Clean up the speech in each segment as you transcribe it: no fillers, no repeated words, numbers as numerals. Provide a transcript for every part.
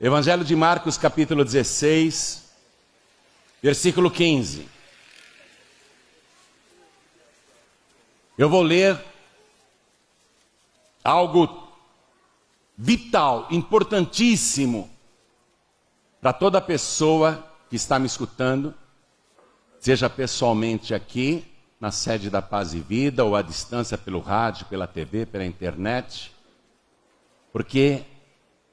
Evangelho de Marcos, capítulo 16, versículo 15. Eu vou ler algo vital, importantíssimo para toda pessoa que está me escutando, seja pessoalmente aqui na sede da Paz e Vida, ou à distância pelo rádio, pela TV, pela internet, porque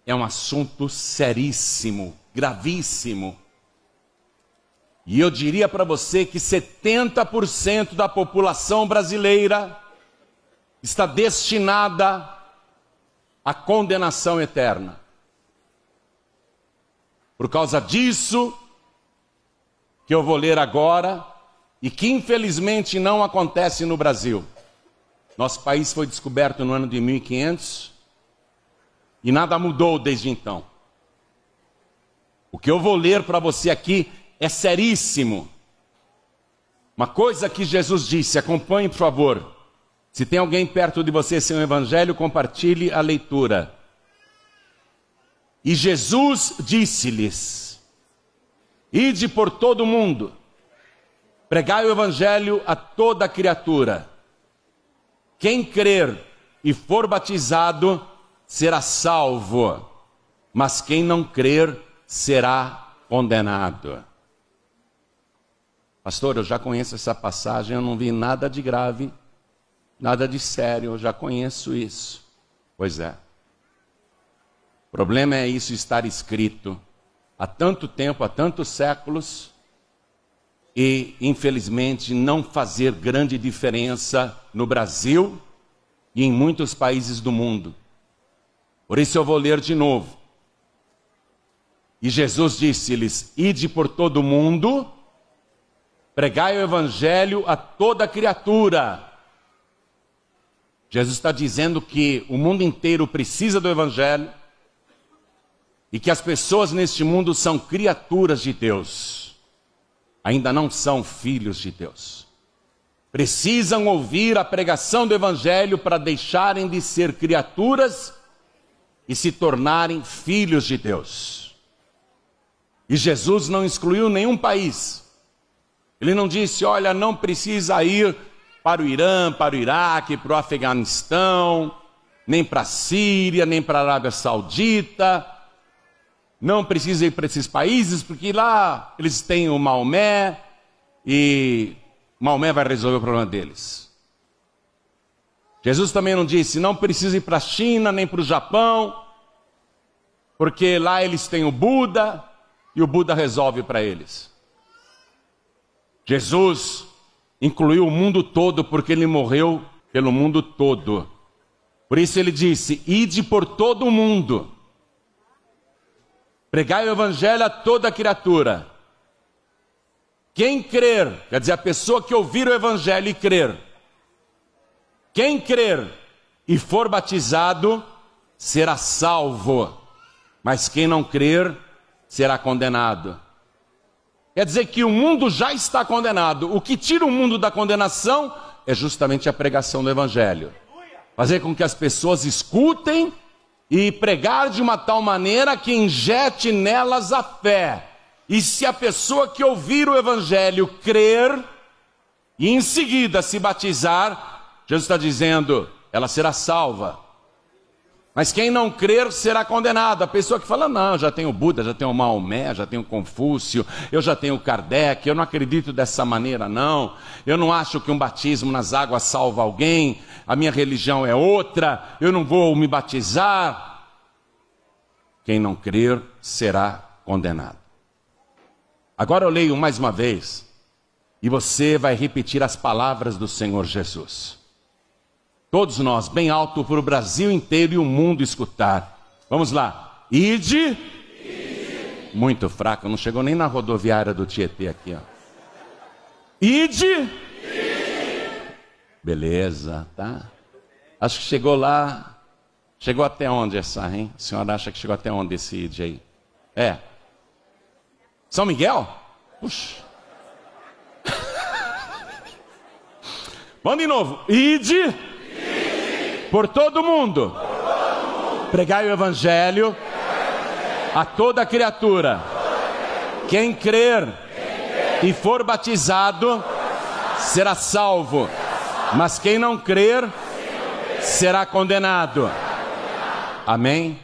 é um assunto seríssimo, gravíssimo. E eu diria para você que 70% da população brasileira está destinada à condenação eterna. Por causa disso, que eu vou ler agora, e que infelizmente não acontece no Brasil. Nosso país foi descoberto no ano de 1500, e nada mudou desde então. O que eu vou ler para você aqui é seríssimo. Uma coisa que Jesus disse, acompanhe por favor. Se tem alguém perto de você sem o Evangelho, compartilhe a leitura. E Jesus disse-lhes: ide por todo o mundo, pregai o Evangelho a toda criatura. Quem crer e for batizado será salvo, mas quem não crer será condenado. Pastor, eu já conheço essa passagem, eu não vi nada de grave, nada de sério, eu já conheço isso. Pois é. O problema é isso estar escrito há tanto tempo, há tantos séculos, e infelizmente não fazer grande diferença no Brasil e em muitos países do mundo. Por isso eu vou ler de novo. E Jesus disse-lhes: ide por todo o mundo, pregai o Evangelho a toda criatura. Jesus está dizendo que o mundo inteiro precisa do Evangelho e que as pessoas neste mundo são criaturas de Deus, ainda não são filhos de Deus. Precisam ouvir a pregação do Evangelho para deixarem de ser criaturas e se tornarem filhos de Deus. E Jesus não excluiu nenhum país. Ele não disse: olha, não precisa ir para o Irã, para o Iraque, para o Afeganistão, nem para a Síria, nem para a Arábia Saudita. Não precisa ir para esses países, porque lá eles têm o Maomé, e Maomé vai resolver o problema deles. Jesus também não disse: não precisa ir para a China, nem para o Japão, porque lá eles têm o Buda, e o Buda resolve para eles. Jesus incluiu o mundo todo, porque ele morreu pelo mundo todo. Por isso ele disse: ide por todo o mundo, pregai o Evangelho a toda criatura. Quem crer, quer dizer, a pessoa que ouvir o Evangelho e crer, quem crer e for batizado será salvo, mas quem não crer será condenado. Quer dizer que o mundo já está condenado. O que tira o mundo da condenação é justamente a pregação do Evangelho. Fazer com que as pessoas escutem e pregar de uma tal maneira que injete nelas a fé. E se a pessoa que ouvir o Evangelho crer e em seguida se batizar, Jesus está dizendo, ela será salva. Mas quem não crer será condenado. A pessoa que fala: não, já tenho o Buda, já tenho o Maomé, já tenho o Confúcio, eu já tenho o Kardec, eu não acredito dessa maneira não. Eu não acho que um batismo nas águas salva alguém, a minha religião é outra, eu não vou me batizar. Quem não crer será condenado. Agora eu leio mais uma vez, e você vai repetir as palavras do Senhor Jesus. Todos nós, bem alto para o Brasil inteiro e o mundo escutar. Vamos lá. Ide. Muito fraco, não chegou nem na rodoviária do Tietê aqui, ó. Ide. Beleza, tá? Acho que chegou lá. Chegou até onde essa, hein? A senhora acha que chegou até onde esse ide aí? É. São Miguel? Puxa. Vamos de novo. Ide. Por todo mundo, pregai o Evangelho a toda criatura. Quem crer e for batizado será salvo, mas quem não crer será condenado. Amém?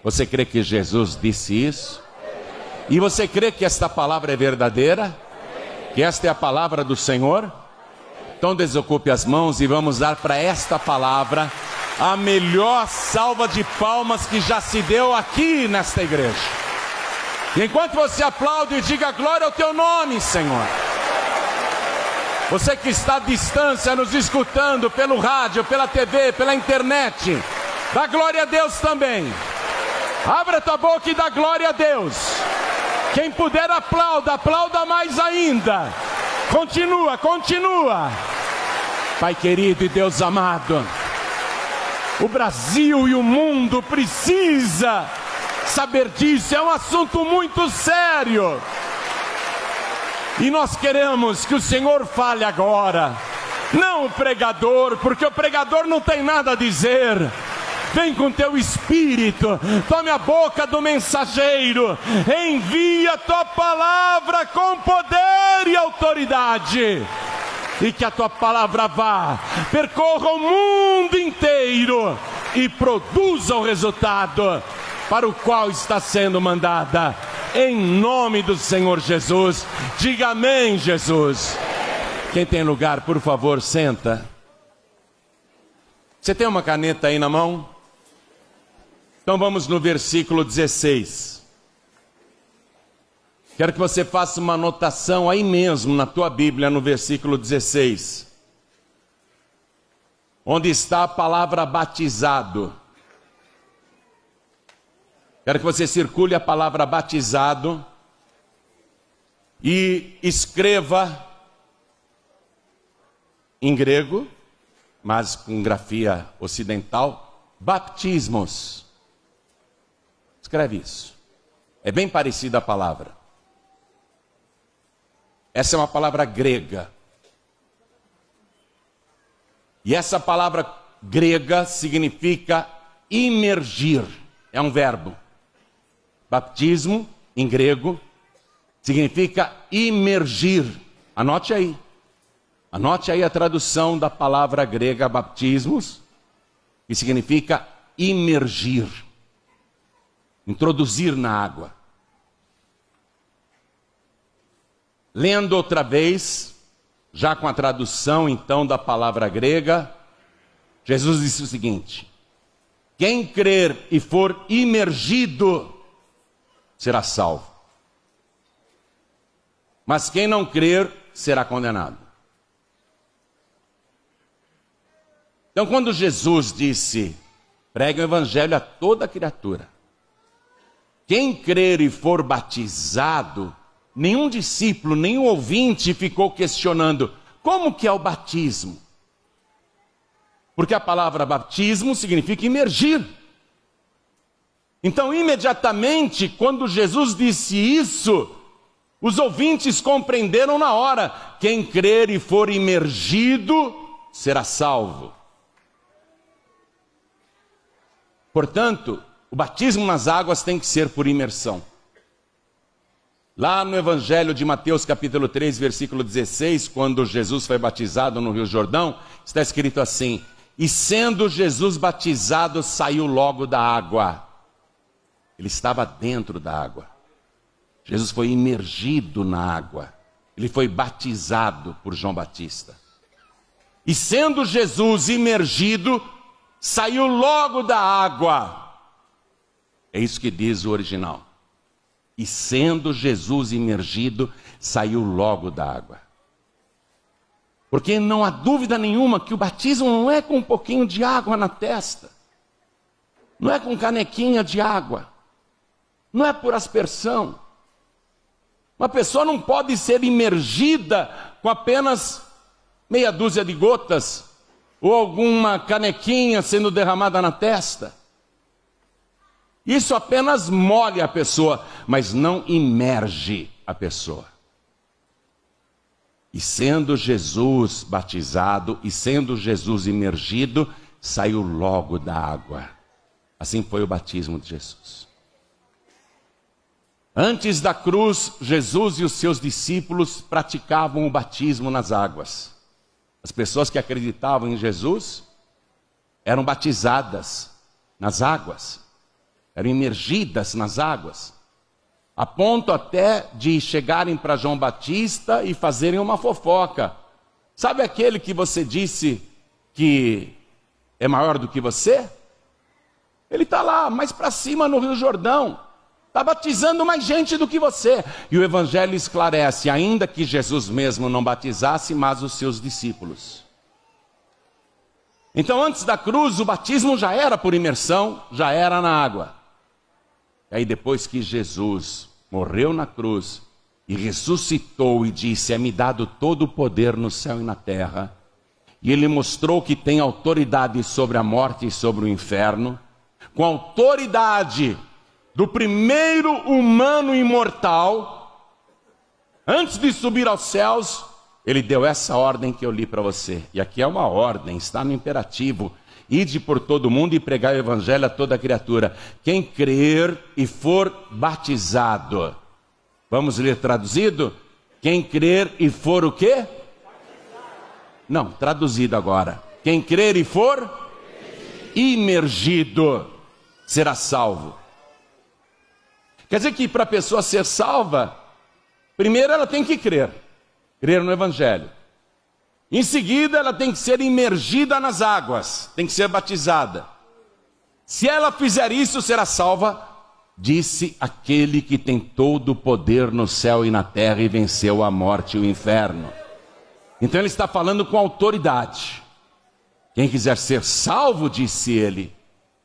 Você crê que Jesus disse isso? E você crê que esta palavra é verdadeira? Que esta é a palavra do Senhor? Então desocupe as mãos e vamos dar para esta palavra a melhor salva de palmas que já se deu aqui nesta igreja. E enquanto você aplaude e diga glória ao teu nome, Senhor. Você que está à distância nos escutando pelo rádio, pela TV, pela internet, dá glória a Deus também. Abra tua boca e dá glória a Deus. Quem puder aplauda, aplauda mais ainda. Continua, continua. Pai querido e Deus amado, o Brasil e o mundo precisa saber disso, é um assunto muito sério. E nós queremos que o Senhor fale agora, não o pregador, porque o pregador não tem nada a dizer. Vem com teu espírito, tome a boca do mensageiro, envia tua palavra com poder e autoridade, e que a tua palavra vá, percorra o mundo inteiro e produza o resultado para o qual está sendo mandada, em nome do Senhor Jesus. Diga amém, Jesus. Quem tem lugar, por favor, senta. Você tem uma caneta aí na mão? Então vamos no versículo 16. Quero que você faça uma anotação aí mesmo na tua Bíblia, no versículo 16. Onde está a palavra batizado. Quero que você circule a palavra batizado e escreva em grego, mas com grafia ocidental, baptismos. Escreve isso. É bem parecida a palavra. Essa é uma palavra grega. E essa palavra grega significa imergir. É um verbo. Batismo, em grego, significa imergir. Anote aí. Anote aí a tradução da palavra grega baptismos, que significa imergir. Introduzir na água. Lendo outra vez, já com a tradução então da palavra grega, Jesus disse o seguinte: quem crer e for imergido será salvo, mas quem não crer será condenado. Então, quando Jesus disse, pregue o evangelho a toda criatura, quem crer e for batizado, nenhum discípulo, nenhum ouvinte ficou questionando, como que é o batismo? Porque a palavra batismo significa imergir. Então, imediatamente, quando Jesus disse isso, os ouvintes compreenderam na hora, quem crer e for imergido será salvo. Portanto, o batismo nas águas tem que ser por imersão. Lá no Evangelho de Mateus capítulo 3, versículo 16, quando Jesus foi batizado no Rio Jordão, está escrito assim, e sendo Jesus batizado, saiu logo da água. Ele estava dentro da água. Jesus foi imergido na água. Ele foi batizado por João Batista. E sendo Jesus imergido, saiu logo da água. É isso que diz o original. E sendo Jesus imergido, saiu logo da água. Porque não há dúvida nenhuma que o batismo não é com um pouquinho de água na testa. Não é com canequinha de água. Não é por aspersão. Uma pessoa não pode ser imergida com apenas meia dúzia de gotas ou alguma canequinha sendo derramada na testa. Isso apenas molha a pessoa, mas não imerge a pessoa. E sendo Jesus batizado e sendo Jesus imergido, saiu logo da água. Assim foi o batismo de Jesus. Antes da cruz, Jesus e os seus discípulos praticavam o batismo nas águas. As pessoas que acreditavam em Jesus eram batizadas nas águas, eram imergidas nas águas, a ponto até de chegarem para João Batista e fazerem uma fofoca. Sabe aquele que você disse que é maior do que você? Ele está lá, mais para cima no Rio Jordão, está batizando mais gente do que você. E o Evangelho esclarece, ainda que Jesus mesmo não batizasse, mas os seus discípulos. Então, antes da cruz, o batismo já era por imersão, já era na água. E aí, depois que Jesus morreu na cruz e ressuscitou e disse: é-me dado todo o poder no céu e na terra, e ele mostrou que tem autoridade sobre a morte e sobre o inferno, com a autoridade do primeiro humano imortal, antes de subir aos céus, ele deu essa ordem que eu li para você. E aqui é uma ordem, está no imperativo: ide por todo mundo e pregai o evangelho a toda criatura. Quem crer e for batizado. Vamos ler traduzido? Quem crer e for o quê? Não, traduzido agora. Quem crer e for imergido será salvo. Quer dizer que para a pessoa ser salva, primeiro ela tem que crer no evangelho. Em seguida, ela tem que ser imergida nas águas, tem que ser batizada. Se ela fizer isso, será salva, disse aquele que tem todo o poder no céu e na terra e venceu a morte e o inferno. Então ele está falando com autoridade. Quem quiser ser salvo, disse ele,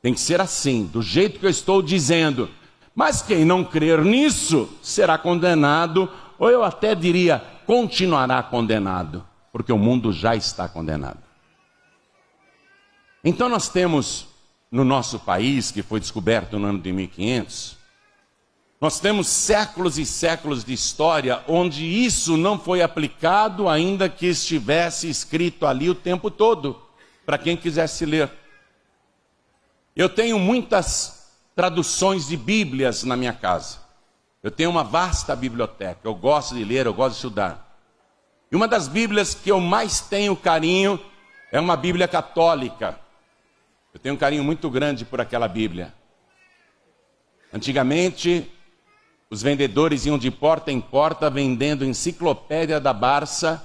tem que ser assim, do jeito que eu estou dizendo. Mas quem não crer nisso, será condenado, ou eu até diria, continuará condenado, porque o mundo já está condenado. Então nós temos no nosso país, que foi descoberto no ano de 1500, nós temos séculos e séculos de história onde isso não foi aplicado, ainda que estivesse escrito ali o tempo todo, para quem quisesse ler. Eu tenho muitas traduções de Bíblias na minha casa. Eu tenho uma vasta biblioteca, eu gosto de ler, eu gosto de estudar. E uma das Bíblias que eu mais tenho carinho é uma Bíblia católica. Eu tenho um carinho muito grande por aquela Bíblia. Antigamente, os vendedores iam de porta em porta vendendo Enciclopédia da Barça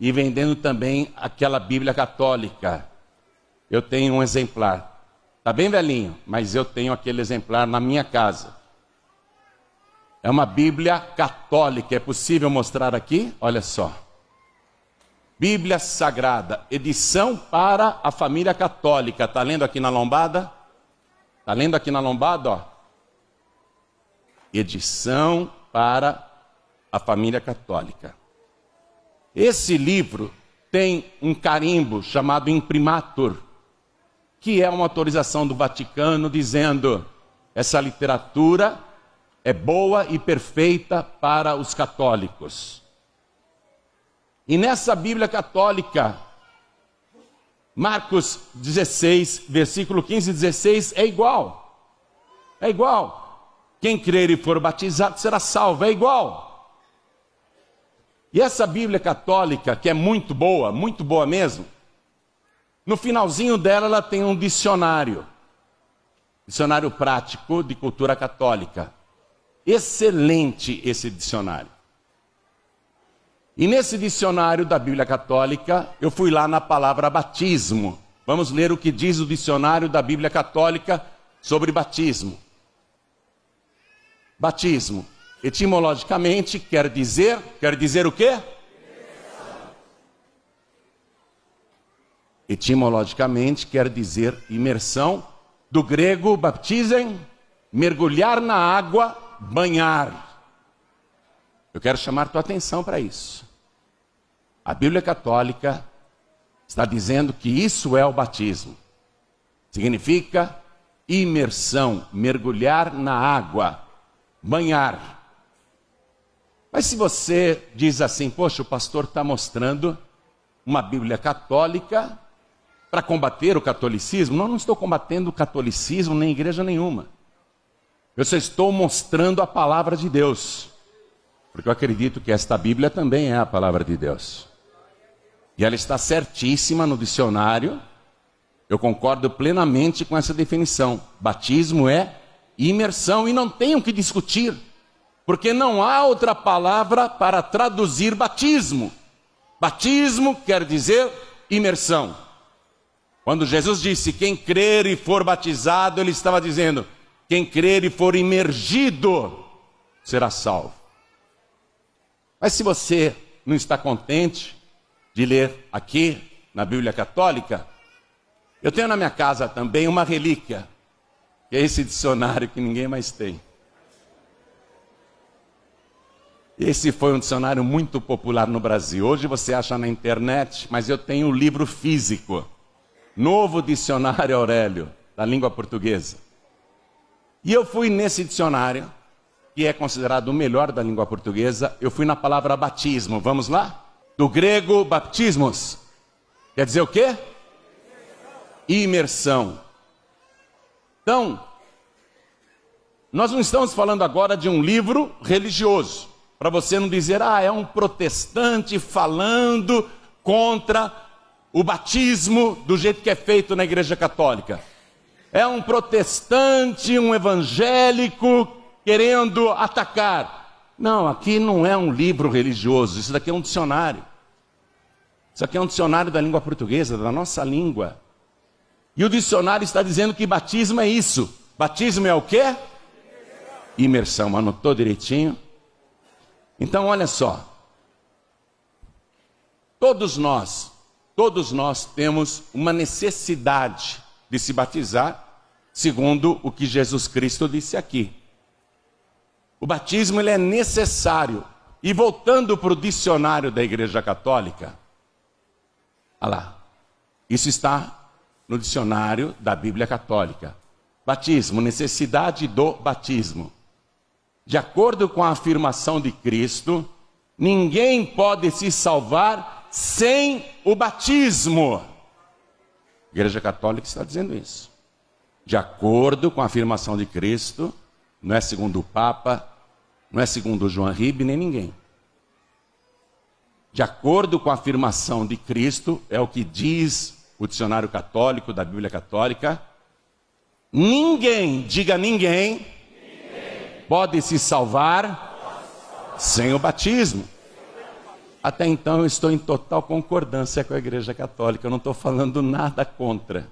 e vendendo também aquela Bíblia católica. Eu tenho um exemplar. Está bem velhinho, mas eu tenho aquele exemplar na minha casa. É uma Bíblia católica. É possível mostrar aqui? Olha só. Bíblia Sagrada, edição para a família católica. Está lendo aqui na lombada? Está lendo aqui na lombada? Ó. Edição para a família católica. Esse livro tem um carimbo chamado imprimatur, que é uma autorização do Vaticano dizendo: essa literatura é boa e perfeita para os católicos. E nessa Bíblia católica, Marcos 16, versículo 15 e 16, é igual. É igual. Quem crer e for batizado será salvo, é igual. E essa Bíblia católica, que é muito boa mesmo, no finalzinho dela ela tem um dicionário prático de cultura católica. Excelente esse dicionário. E nesse dicionário da Bíblia Católica, eu fui lá na palavra batismo. Vamos ler o que diz o dicionário da Bíblia Católica sobre batismo. Batismo, etimologicamente, quer dizer o quê? Etimologicamente quer dizer imersão, do grego baptizem, mergulhar na água, banhar. Eu quero chamar tua atenção para isso. A Bíblia Católica está dizendo que isso é o batismo. Significa imersão, mergulhar na água, banhar. Mas se você diz assim: poxa, o pastor está mostrando uma Bíblia católica para combater o catolicismo. Não estou combatendo o catolicismo nem igreja nenhuma. Eu só estou mostrando a palavra de Deus, porque eu acredito que esta Bíblia também é a palavra de Deus. E ela está certíssima no dicionário. Eu concordo plenamente com essa definição. Batismo é imersão, e não tenho que discutir, porque não há outra palavra para traduzir batismo. Batismo quer dizer imersão. Quando Jesus disse, quem crer e for batizado, ele estava dizendo, quem crer e for imergido será salvo. Mas se você não está contente de ler aqui na Bíblia Católica, eu tenho na minha casa também uma relíquia, que é esse dicionário que ninguém mais tem. Esse foi um dicionário muito popular no Brasil. Hoje você acha na internet, mas eu tenho um livro físico. Novo Dicionário Aurélio, da língua portuguesa. E eu fui nesse dicionário, que é considerado o melhor da língua portuguesa, eu fui na palavra batismo. Vamos lá? Do grego baptismos. Quer dizer o quê? Imersão. Então, nós não estamos falando agora de um livro religioso, para você não dizer, é um protestante falando contra o batismo do jeito que é feito na Igreja Católica. É um protestante, um evangélico querendo atacar. Não, aqui não é um livro religioso, isso daqui é um dicionário. Isso aqui é um dicionário da língua portuguesa, da nossa língua. E o dicionário está dizendo que batismo é isso. Batismo é o quê? Imersão. Anotou direitinho? Então, olha só. Todos nós temos uma necessidade de se batizar, segundo o que Jesus Cristo disse aqui. O batismo ele é necessário. E voltando para o dicionário da Igreja Católica, olha lá, isso está no dicionário da Bíblia Católica. Batismo, necessidade do batismo. De acordo com a afirmação de Cristo, ninguém pode se salvar sem o batismo. A Igreja Católica está dizendo isso. De acordo com a afirmação de Cristo, não é segundo o Papa, não é segundo João Ribe, nem ninguém. De acordo com a afirmação de Cristo, é o que diz o dicionário católico da Bíblia Católica, ninguém, diga ninguém, pode se salvar sem o batismo. Até então eu estou em total concordância com a Igreja Católica, eu não estou falando nada contra.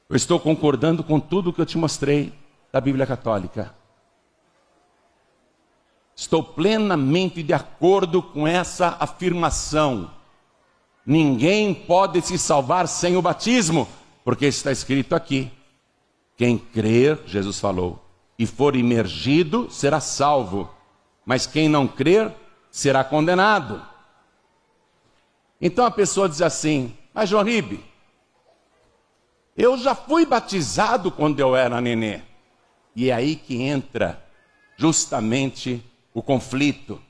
Eu estou concordando com tudo que eu te mostrei da Bíblia Católica. Estou plenamente de acordo com essa afirmação. Ninguém pode se salvar sem o batismo, porque está escrito aqui. Quem crer, Jesus falou, e for imergido, será salvo. Mas quem não crer, será condenado. Então a pessoa diz assim, mas João Ribe, eu já fui batizado quando eu era nenê. E é aí que entra justamente o conflito.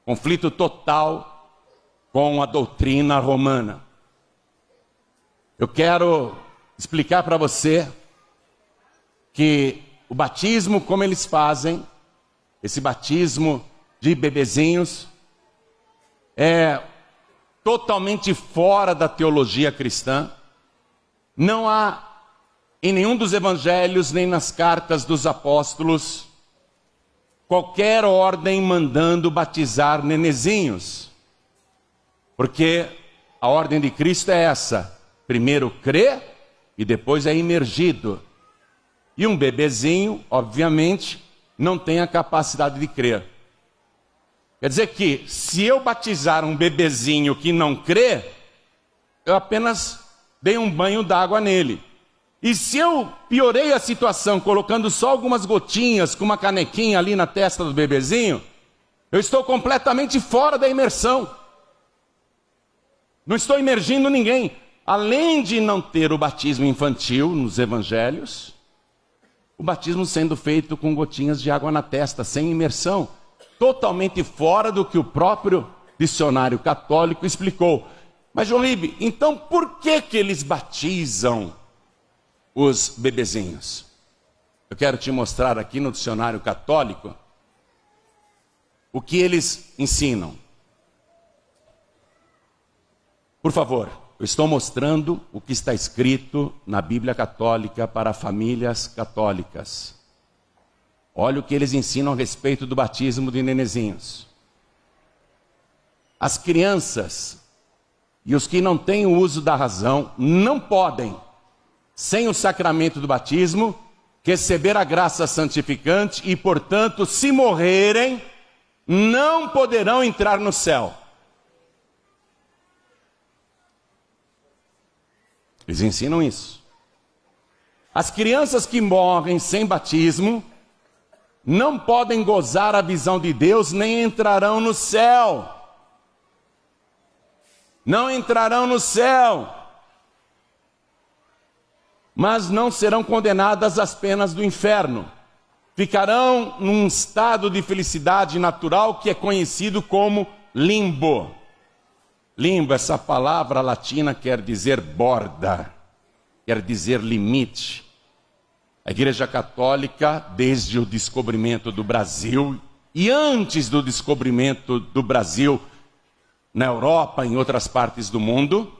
Conflito total com a doutrina romana. Eu quero explicar para você que o batismo, como eles fazem, esse batismo de bebezinhos, é totalmente fora da teologia cristã. Não há em nenhum dos evangelhos, nem nas cartas dos apóstolos, qualquer ordem mandando batizar nenezinhos. Porque a ordem de Cristo é essa: primeiro crê e depois é imergido. E um bebezinho, obviamente, não tem a capacidade de crer. Quer dizer que, se eu batizar um bebezinho que não crê, eu apenas dei um banho d'água nele. E se eu piorei a situação colocando só algumas gotinhas com uma canequinha ali na testa do bebezinho, eu estou completamente fora da imersão. Não estou imergindo ninguém. Além de não ter o batismo infantil nos evangelhos, o batismo sendo feito com gotinhas de água na testa, sem imersão, totalmente fora do que o próprio dicionário católico explicou. Mas, João Ribe, então por que eles batizam os bebezinhos? Eu quero te mostrar aqui no dicionário católico o que eles ensinam. Por favor, eu estou mostrando o que está escrito na Bíblia Católica para famílias católicas. Olha o que eles ensinam a respeito do batismo de nenezinhos. As crianças e os que não têm o uso da razão não podem, sem o sacramento do batismo, receber a graça santificante e, portanto, se morrerem, não poderão entrar no céu. Eles ensinam isso. As crianças que morrem sem batismo não podem gozar a visão de Deus, nem entrarão no céu. Não entrarão no céu. Mas não serão condenadas às penas do inferno. Ficarão num estado de felicidade natural que é conhecido como limbo. Limbo, essa palavra latina quer dizer borda, quer dizer limite. A Igreja Católica, desde o descobrimento do Brasil, e antes do descobrimento do Brasil na Europa e em outras partes do mundo,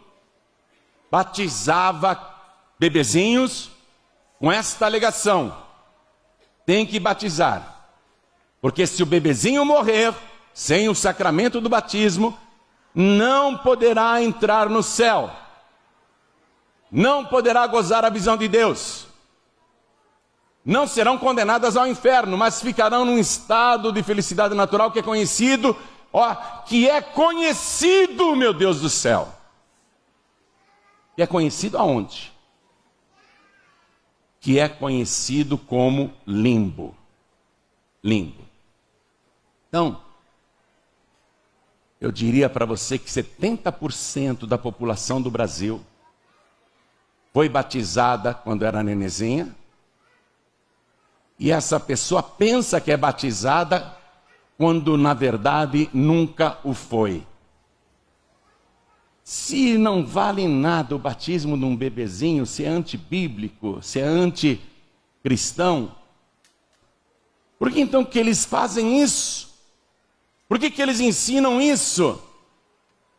batizava bebezinhos com esta alegação: tem que batizar, porque se o bebezinho morrer sem o sacramento do batismo, não poderá entrar no céu, não poderá gozar a visão de Deus, não serão condenadas ao inferno, mas ficarão num estado de felicidade natural que é conhecido, meu Deus do céu. Que é conhecido aonde? Que é conhecido como limbo. Limbo. Então, eu diria para você que 70% da população do Brasil foi batizada quando era nenezinha, e essa pessoa pensa que é batizada quando na verdade nunca o foi. Se não vale nada o batismo de um bebezinho, se é antibíblico, se é anticristão, por que então que eles fazem isso? Por que eles ensinam isso?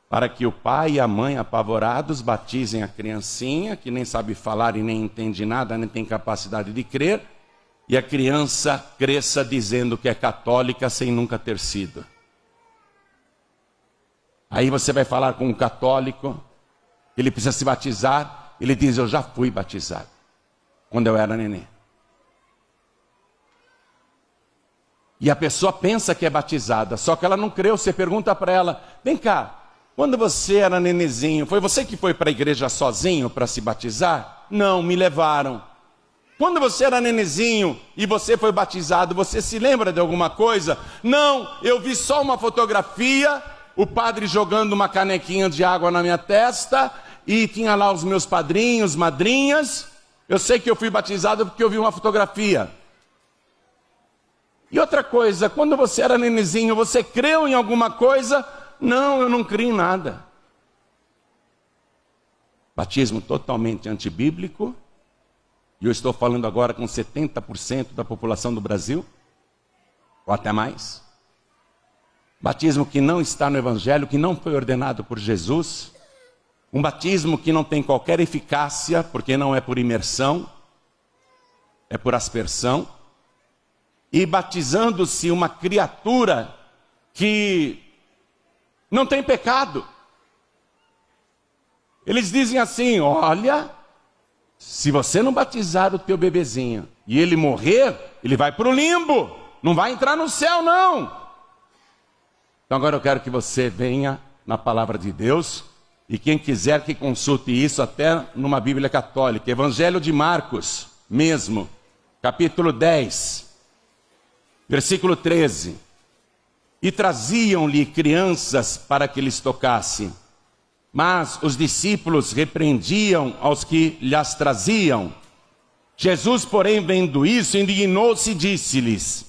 Para que o pai e a mãe, apavorados, batizem a criancinha, que nem sabe falar e nem entende nada, nem tem capacidade de crer, e a criança cresça dizendo que é católica sem nunca ter sido. Aí você vai falar com um católico, ele precisa se batizar, ele diz: eu já fui batizado, quando eu era neném. E a pessoa pensa que é batizada, só que ela não creu. Você pergunta para ela: vem cá, quando você era nenenzinho, foi você que foi para a igreja sozinho para se batizar? Não, me levaram. Quando você era nenenzinho e você foi batizado, você se lembra de alguma coisa? Não, eu vi só uma fotografia, o padre jogando uma canequinha de água na minha testa, e tinha lá os meus padrinhos, madrinhas. Eu sei que eu fui batizado porque eu vi uma fotografia. E outra coisa, quando você era nenenzinho, você creu em alguma coisa? Não, eu não criei em nada. Batismo totalmente antibíblico. E eu estou falando agora com 70% da população do Brasil, ou até mais. Batismo que não está no Evangelho, que não foi ordenado por Jesus. Um batismo que não tem qualquer eficácia, porque não é por imersão, é por aspersão. E batizando-se uma criatura que não tem pecado. Eles dizem assim: olha, se você não batizar o teu bebezinho e ele morrer, ele vai para o limbo, não vai entrar no céu não. Então agora eu quero que você venha na palavra de Deus, e quem quiser que consulte isso até numa Bíblia católica, Evangelho de Marcos mesmo, capítulo 10, versículo 13. E traziam-lhe crianças para que lhes tocasse, mas os discípulos repreendiam aos que lhes traziam. Jesus, porém, vendo isso, indignou-se e disse-lhes: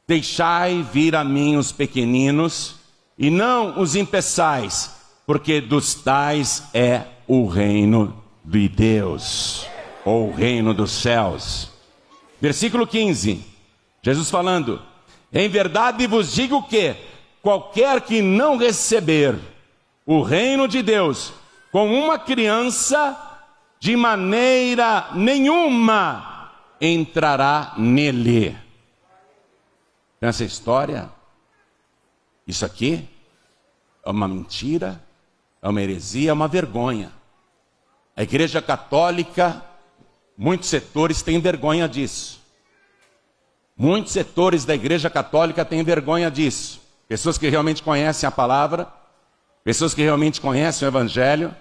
deixai vir a mim os pequeninos, e não os impeçais, porque dos tais é o reino de Deus, ou o reino dos céus. Versículo 15, Jesus falando: em verdade vos digo que qualquer que não receber o reino de Deus como uma criança, de maneira nenhuma entrará nele. Essa história, isso aqui é uma mentira, é uma heresia, é uma vergonha. A Igreja Católica, muitos setores têm vergonha disso. Muitos setores da Igreja Católica têm vergonha disso. Pessoas que realmente conhecem a palavra, pessoas que realmente conhecem o Evangelho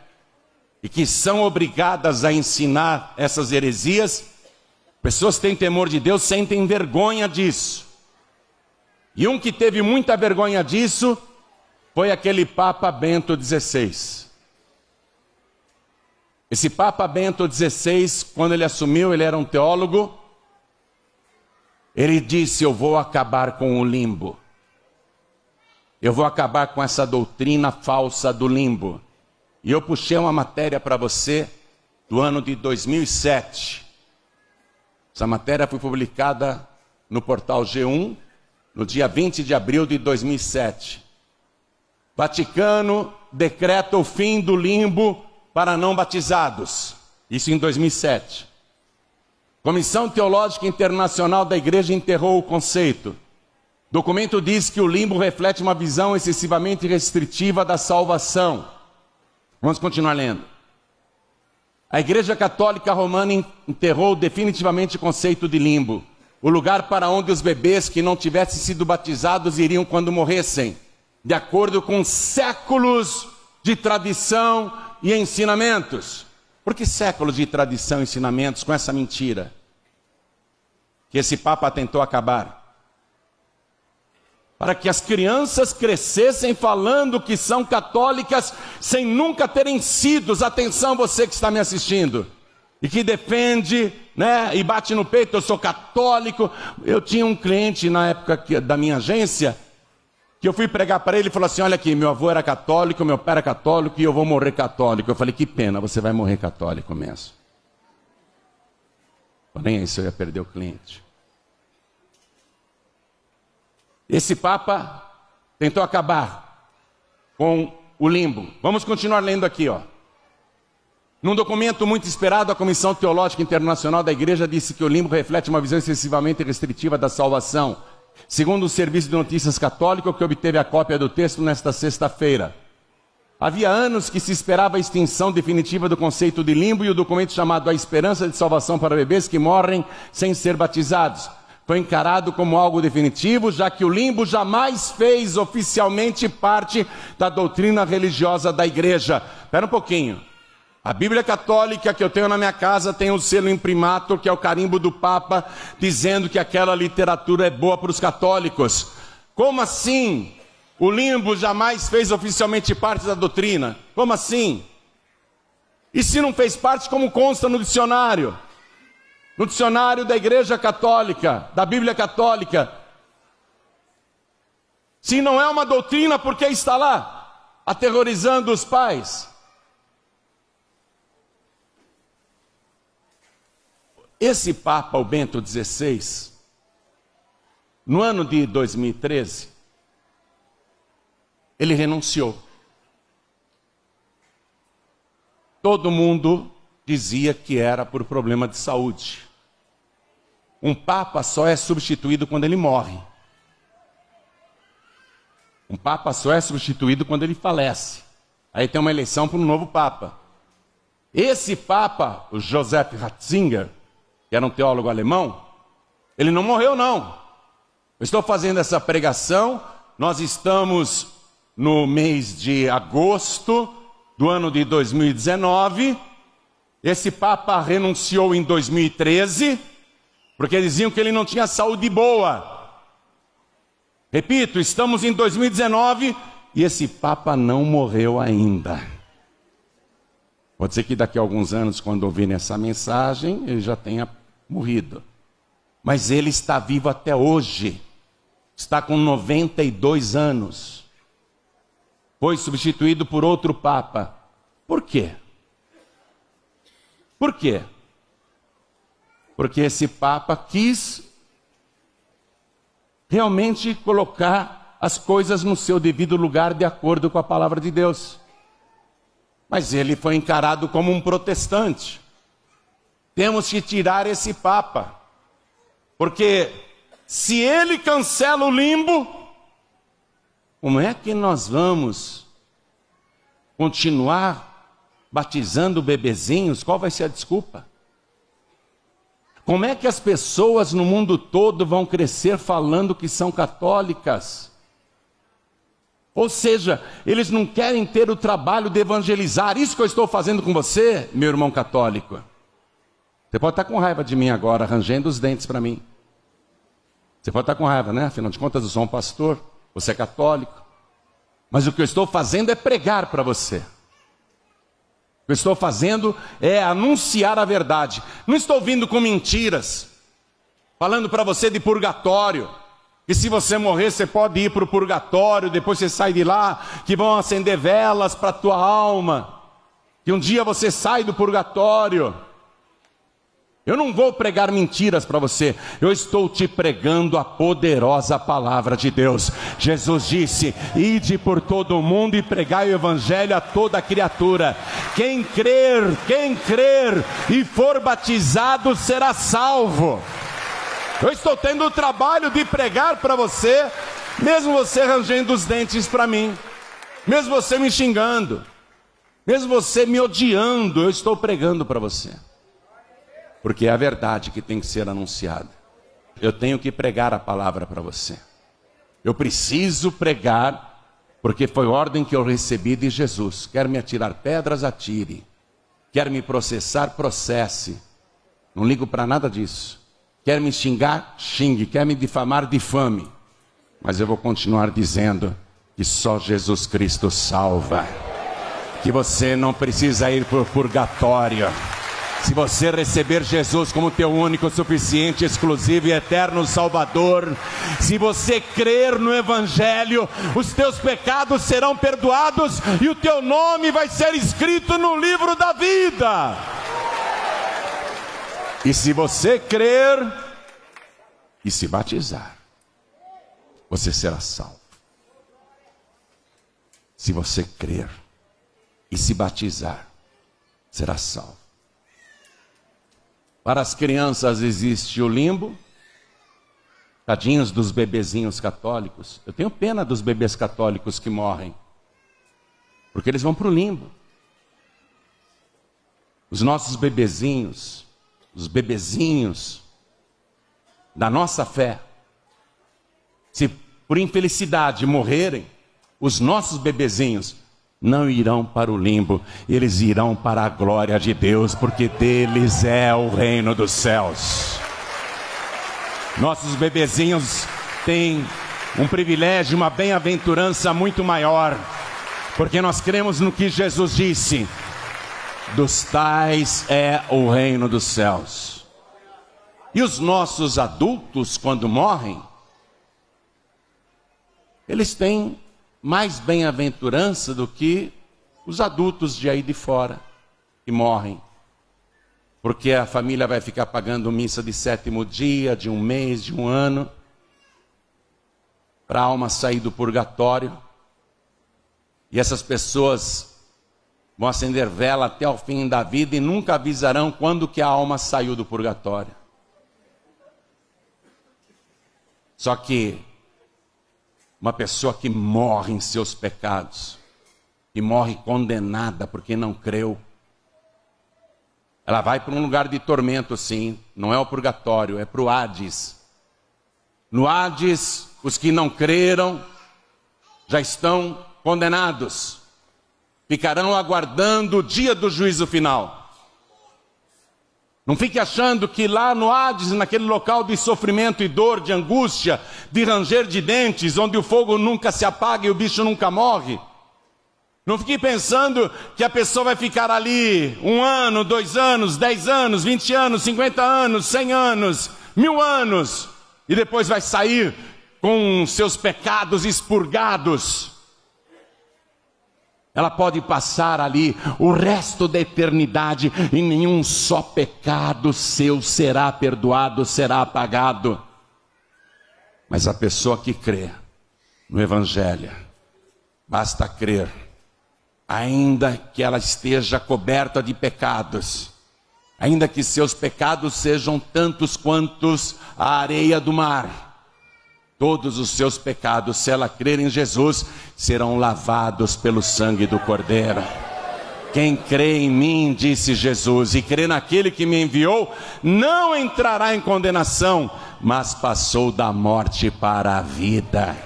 e que são obrigadas a ensinar essas heresias. Pessoas que têm temor de Deus sentem vergonha disso. E um que teve muita vergonha disso foi aquele Papa Bento XVI. Esse Papa Bento XVI, quando ele assumiu, ele era um teólogo. Ele disse: eu vou acabar com o limbo. Eu vou acabar com essa doutrina falsa do limbo. E eu puxei uma matéria para você do ano de 2007. Essa matéria foi publicada no portal G1, no dia 20 de abril de 2007. Vaticano decreta o fim do limbo para não batizados. Isso em 2007. Comissão Teológica Internacional da Igreja enterrou o conceito. Documento diz que o limbo reflete uma visão excessivamente restritiva da salvação. Vamos continuar lendo. A Igreja Católica Romana enterrou definitivamente o conceito de limbo, o lugar para onde os bebês que não tivessem sido batizados iriam quando morressem, de acordo com séculos de tradição e ensinamentos. Por que séculos de tradição e ensinamentos com essa mentira que esse Papa tentou acabar? Para que as crianças crescessem falando que são católicas sem nunca terem sido. Atenção, você que está me assistindo e que defende, né, e bate no peito: eu sou católico. Eu tinha um cliente na época da minha agência que eu fui pregar para ele e falou assim: olha aqui, meu avô era católico, meu pai era católico e eu vou morrer católico. Eu falei: que pena, você vai morrer católico mesmo. Nem isso eu ia perder o cliente. Esse Papa tentou acabar com o limbo. Vamos continuar lendo aqui, ó. Num documento muito esperado, a Comissão Teológica Internacional da Igreja disse que o limbo reflete uma visão excessivamente restritiva da salvação. Segundo o Serviço de Notícias Católico, que obteve a cópia do texto nesta sexta-feira. Havia anos que se esperava a extinção definitiva do conceito de limbo e o documento chamado A Esperança de Salvação para Bebês que Morrem Sem Ser Batizados foi encarado como algo definitivo, já que o limbo jamais fez oficialmente parte da doutrina religiosa da Igreja. Espera um pouquinho. A Bíblia Católica que eu tenho na minha casa tem o selo imprimatur, que é o carimbo do Papa, dizendo que aquela literatura é boa para os católicos. Como assim? O limbo jamais fez oficialmente parte da doutrina? Como assim? E se não fez parte, como consta no dicionário? No dicionário da Igreja Católica, da Bíblia Católica. Se não é uma doutrina, por que está lá? Aterrorizando os pais. Esse Papa, o Bento XVI, no ano de 2013, ele renunciou. Todo mundo dizia que era por problema de saúde. Um Papa só é substituído quando ele morre. Um Papa só é substituído quando ele falece. Aí tem uma eleição para um novo Papa. Esse Papa, o Joseph Ratzinger, que era um teólogo alemão, ele não morreu não. Eu estou fazendo essa pregação, nós estamos no mês de agosto do ano de 2019, esse Papa renunciou em 2013, porque diziam que ele não tinha saúde boa. Repito, estamos em 2019 e esse Papa não morreu ainda. Pode ser que daqui a alguns anos, quando ouvirem essa mensagem, ele já tenha morrido. Mas ele está vivo até hoje. Está com 92 anos. Foi substituído por outro Papa. Por quê? Por quê? Porque esse Papa quis realmente colocar as coisas no seu devido lugar de acordo com a palavra de Deus. Mas ele foi encarado como um protestante. Temos que tirar esse Papa, porque se ele cancela o limbo, como é que nós vamos continuar batizando bebezinhos? Qual vai ser a desculpa? Como é que as pessoas no mundo todo vão crescer falando que são católicas? Ou seja, eles não querem ter o trabalho de evangelizar. Isso que eu estou fazendo com você, meu irmão católico. Você pode estar com raiva de mim agora, rangendo os dentes para mim. Você pode estar com raiva, né? Afinal de contas, eu sou um pastor, você é católico. Mas o que eu estou fazendo é pregar para você. O que eu estou fazendo é anunciar a verdade. Não estou vindo com mentiras, falando para você de purgatório. E se você morrer, você pode ir para o purgatório, depois você sai de lá, que vão acender velas para a tua alma. Que um dia você sai do purgatório. Eu não vou pregar mentiras para você, eu estou te pregando a poderosa palavra de Deus. Jesus disse: ide por todo o mundo e pregai o evangelho a toda criatura. Quem crer e for batizado será salvo. Eu estou tendo o trabalho de pregar para você, mesmo você rangendo os dentes para mim, mesmo você me xingando, mesmo você me odiando, eu estou pregando para você. Porque é a verdade que tem que ser anunciada. Eu tenho que pregar a palavra para você. Eu preciso pregar, porque foi ordem que eu recebi de Jesus. Quer me atirar pedras, atire. Quer me processar, processe. Não ligo para nada disso. Quer me xingar, xingue. Quer me difamar, difame. Mas eu vou continuar dizendo que só Jesus Cristo salva. Que você não precisa ir para o purgatório. Se você receber Jesus como teu único, suficiente, exclusivo e eterno Salvador, se você crer no Evangelho, os teus pecados serão perdoados e o teu nome vai ser escrito no livro da vida. E se você crer e se batizar, você será salvo. Se você crer e se batizar, será salvo. Para as crianças existe o limbo. Tadinhos dos bebezinhos católicos. Eu tenho pena dos bebês católicos que morrem, porque eles vão para o limbo. Os nossos bebezinhos, os bebezinhos da nossa fé, se por infelicidade morrerem, os nossos bebezinhos não irão para o limbo, eles irão para a glória de Deus, porque deles é o reino dos céus. Nossos bebezinhos têm um privilégio, uma bem-aventurança muito maior, porque nós cremos no que Jesus disse: dos tais é o reino dos céus. E os nossos adultos, quando morrem, eles têm mais bem-aventurança do que os adultos de aí de fora que morrem, porque a família vai ficar pagando missa de 7º dia, de um mês, de um ano, para a alma sair do purgatório. E essas pessoas vão acender vela até o fim da vida e nunca avisarão quando que a alma saiu do purgatório. Só que uma pessoa que morre em seus pecados, que morre condenada porque não creu, ela vai para um lugar de tormento, sim. Não é o purgatório, é para o Hades. No Hades, os que não creram já estão condenados. Ficarão aguardando o dia do juízo final. Não fique achando que lá no Hades, naquele local de sofrimento e dor, de angústia, de ranger de dentes, onde o fogo nunca se apaga e o bicho nunca morre. Não fique pensando que a pessoa vai ficar ali 1 ano, 2 anos, 10 anos, 20 anos, 50 anos, 100 anos, 1000 anos, e depois vai sair com seus pecados expurgados. Ela pode passar ali o resto da eternidade e nenhum só pecado seu será perdoado, será apagado. Mas a pessoa que crê no Evangelho, basta crer, ainda que ela esteja coberta de pecados, ainda que seus pecados sejam tantos quantos a areia do mar, todos os seus pecados, se ela crer em Jesus, serão lavados pelo sangue do Cordeiro. Quem crê em mim, disse Jesus, e crê naquele que me enviou, não entrará em condenação, mas passou da morte para a vida.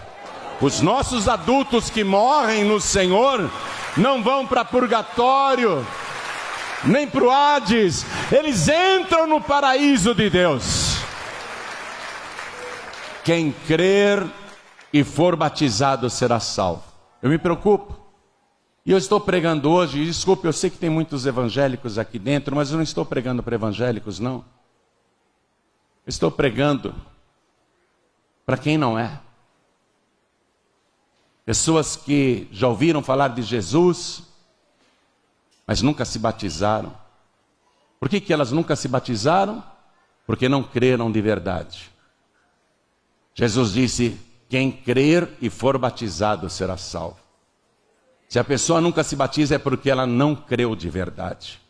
Os nossos adultos que morrem no Senhor não vão para purgatório, nem para o Hades, eles entram no paraíso de Deus. Quem crer e for batizado será salvo. Eu me preocupo. E eu estou pregando hoje, desculpe, eu sei que tem muitos evangélicos aqui dentro, mas eu não estou pregando para evangélicos, não. Eu estou pregando para quem não é. Pessoas que já ouviram falar de Jesus, mas nunca se batizaram. Por que elas nunca se batizaram? Porque não creram de verdade. Jesus disse, quem crer e for batizado será salvo. Se a pessoa nunca se batiza é porque ela não creu de verdade.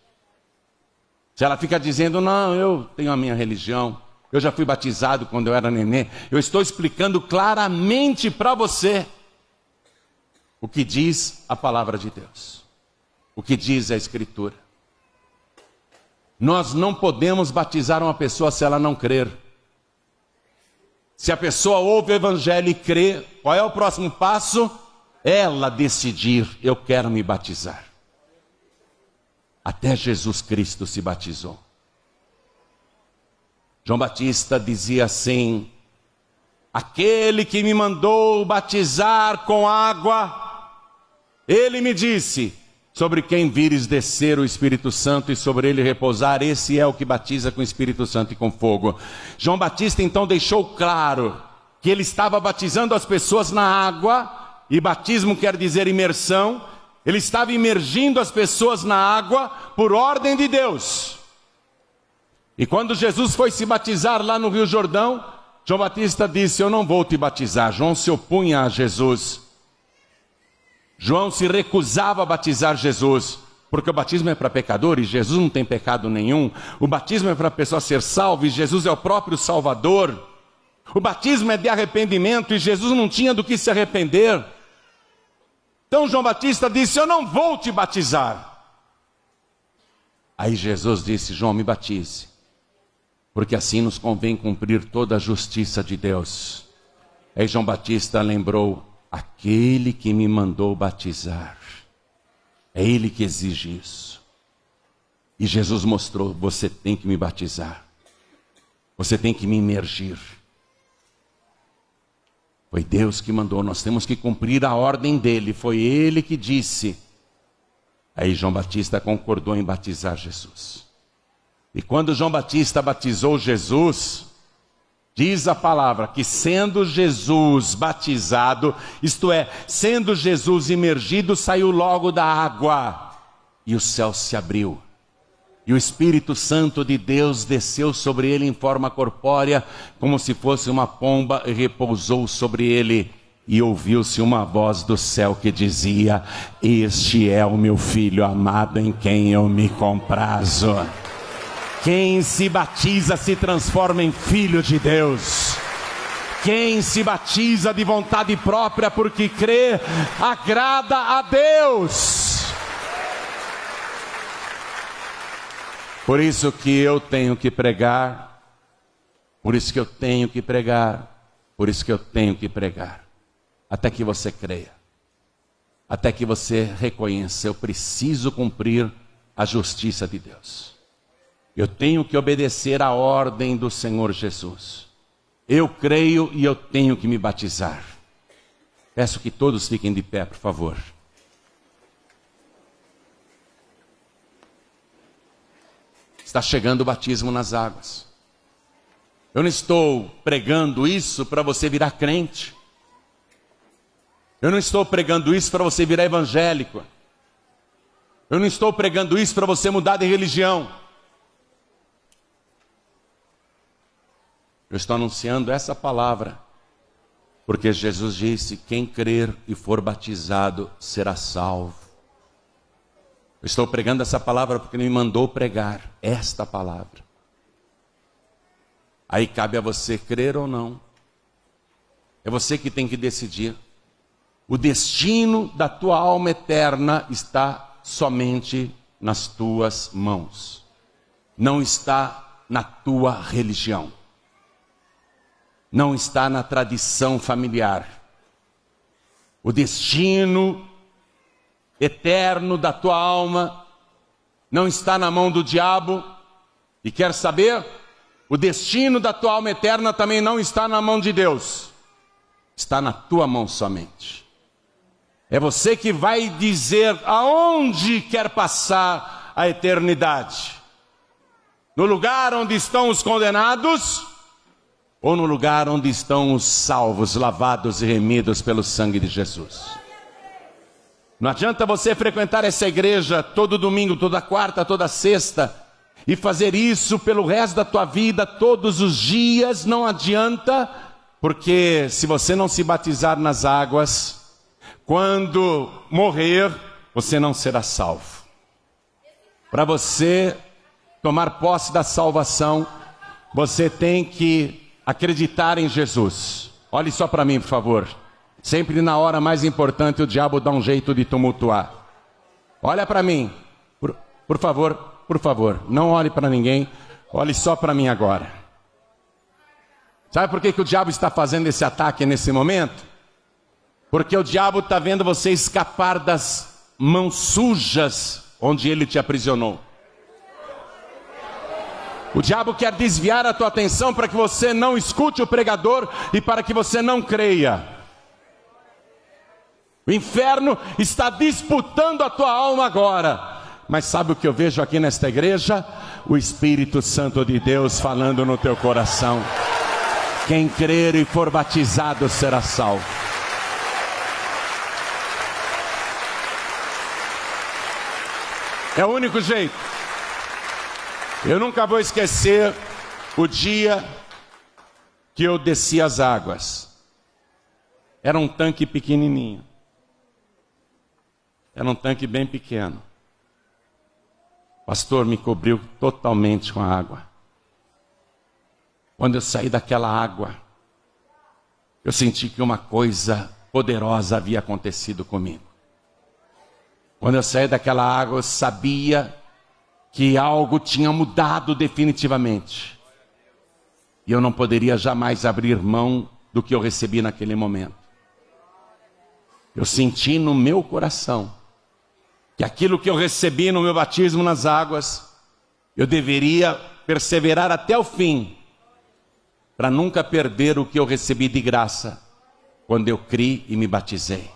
Se ela fica dizendo, não, eu tenho a minha religião, eu já fui batizado quando eu era nenê, eu estou explicando claramente para você o que diz a palavra de Deus, o que diz a Escritura. Nós não podemos batizar uma pessoa se ela não crer. Se a pessoa ouve o Evangelho e crê, qual é o próximo passo? Ela decidir, eu quero me batizar. Até Jesus Cristo se batizou. João Batista dizia assim, aquele que me mandou batizar com água, ele me disse, sobre quem vires descer o Espírito Santo e sobre ele repousar, esse é o que batiza com o Espírito Santo e com fogo. João Batista então deixou claro que ele estava batizando as pessoas na água, e batismo quer dizer imersão. Ele estava imergindo as pessoas na água por ordem de Deus. E quando Jesus foi se batizar lá no Rio Jordão, João Batista disse, eu não vou te batizar. João se opunha a Jesus. João se recusava a batizar Jesus, porque o batismo é para pecadores, Jesus não tem pecado nenhum. O batismo é para a pessoa ser salva, e Jesus é o próprio Salvador. O batismo é de arrependimento, e Jesus não tinha do que se arrepender. Então João Batista disse, eu não vou te batizar. Aí Jesus disse, João, me batize, porque assim nos convém cumprir toda a justiça de Deus. Aí João Batista lembrou, aquele que me mandou batizar, é ele que exige isso. E Jesus mostrou, você tem que me batizar, você tem que me imergir. Foi Deus que mandou, nós temos que cumprir a ordem dele, foi ele que disse. Aí João Batista concordou em batizar Jesus. E quando João Batista batizou Jesus, diz a palavra que sendo Jesus batizado, isto é, sendo Jesus imergido, saiu logo da água, e o céu se abriu. E o Espírito Santo de Deus desceu sobre ele em forma corpórea, como se fosse uma pomba, e repousou sobre ele. E ouviu-se uma voz do céu que dizia, este é o meu Filho amado em quem eu me comprazo. Quem se batiza se transforma em filho de Deus. Quem se batiza de vontade própria porque crê, agrada a Deus. Por isso que eu tenho que pregar, por isso que eu tenho que pregar, por isso que eu tenho que pregar. Até que você creia, até que você reconheça, eu preciso cumprir a justiça de Deus. Eu tenho que obedecer à ordem do Senhor Jesus. Eu creio e eu tenho que me batizar. Peço que todos fiquem de pé, por favor. Está chegando o batismo nas águas. Eu não estou pregando isso para você virar crente. Eu não estou pregando isso para você virar evangélico. Eu não estou pregando isso para você mudar de religião. Eu estou anunciando essa palavra, porque Jesus disse: quem crer e for batizado será salvo. Eu estou pregando essa palavra porque Ele me mandou pregar esta palavra. Aí cabe a você crer ou não. É você que tem que decidir. O destino da tua alma eterna está somente nas tuas mãos. Não está na tua religião. Não está na tradição familiar. O destino eterno da tua alma não está na mão do diabo. E quer saber? O destino da tua alma eterna também não está na mão de Deus. Está na tua mão somente. É você que vai dizer aonde quer passar a eternidade. No lugar onde estão os condenados, ou no lugar onde estão os salvos, lavados e remidos pelo sangue de Jesus. Não adianta você frequentar essa igreja todo domingo, toda quarta, toda sexta, e fazer isso pelo resto da tua vida, todos os dias. Não adianta, porque se você não se batizar nas águas, quando morrer, você não será salvo. Para você tomar posse da salvação, você tem que acreditar em Jesus. Olhe só para mim, por favor. Sempre na hora mais importante o diabo dá um jeito de tumultuar. Olha para mim, por favor, não olhe para ninguém, olhe só para mim agora. Sabe por que o diabo está fazendo esse ataque nesse momento? Porque o diabo está vendo você escapar das mãos sujas onde ele te aprisionou. O diabo quer desviar a tua atenção para que você não escute o pregador e para que você não creia. O inferno está disputando a tua alma agora. Mas sabe o que eu vejo aqui nesta igreja? O Espírito Santo de Deus falando no teu coração. Quem crer e for batizado será salvo. É o único jeito. Eu nunca vou esquecer o dia que eu desci as águas. Era um tanque pequenininho. Era um tanque bem pequeno. O pastor me cobriu totalmente com a água. Quando eu saí daquela água, eu senti que uma coisa poderosa havia acontecido comigo. Quando eu saí daquela água, eu sabia que algo tinha mudado definitivamente. E eu não poderia jamais abrir mão do que eu recebi naquele momento. Eu senti no meu coração que aquilo que eu recebi no meu batismo nas águas, eu deveria perseverar até o fim, para nunca perder o que eu recebi de graça, quando eu criei e me batizei.